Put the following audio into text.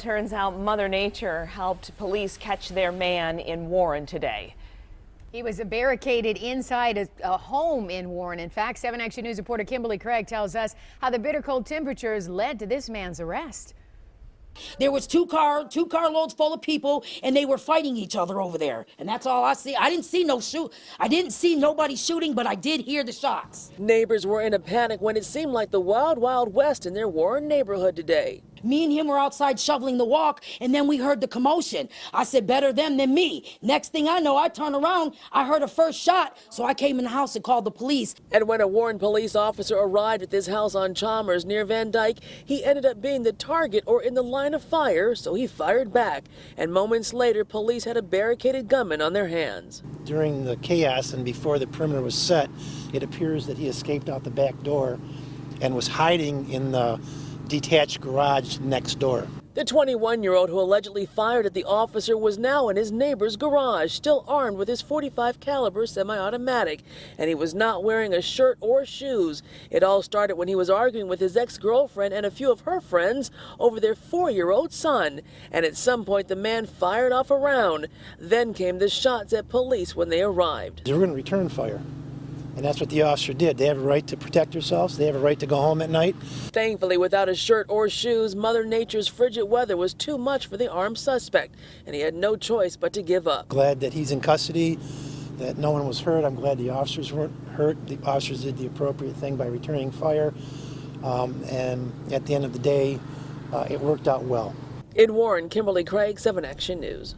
Turns out Mother Nature helped police catch their man in Warren today. He was barricaded inside a home in Warren. In fact, 7 Action News reporter Kimberly Craig tells us how the bitter cold temperatures led to this man's arrest. There was two car loads full of people, and they were fighting each other over there. And that's all I see. I didn't see nobody shooting, but I did hear the shots. Neighbors were in a panic when it seemed like the wild, wild west in their Warren neighborhood today. Me and him were outside shoveling the walk, and then we heard the commotion. I said, better them than me. Next thing I know, I turned around, I heard a first shot, so I came in the house and called the police. And when a Warren police officer arrived at this house on Chalmers near Van Dyke, he ended up being the target or in the line of fire, so he fired back. And moments later, police had a barricaded gunman on their hands. During the chaos and before the perimeter was set, it appears that he escaped out the back door and was hiding in the detached garage next door. The 21-year-old who allegedly fired at the officer was now in his neighbor's garage, still armed with his .45 caliber semi-automatic, and he was not wearing a shirt or shoes. It all started when he was arguing with his ex-girlfriend and a few of her friends over their 4-year-old son, and at some point the man fired off a round. Then came the shots at police when they arrived. They were going to return fire. And that's what the officer did. They have a right to protect themselves. They have a right to go home at night. Thankfully, without a shirt or shoes, Mother Nature's frigid weather was too much for the armed suspect, and he had no choice but to give up. Glad that he's in custody, that no one was hurt. I'm glad the officers weren't hurt. The officers did the appropriate thing by returning fire. And at the end of the day, it worked out well. In Warren, Kimberly Craig, 7 Action News.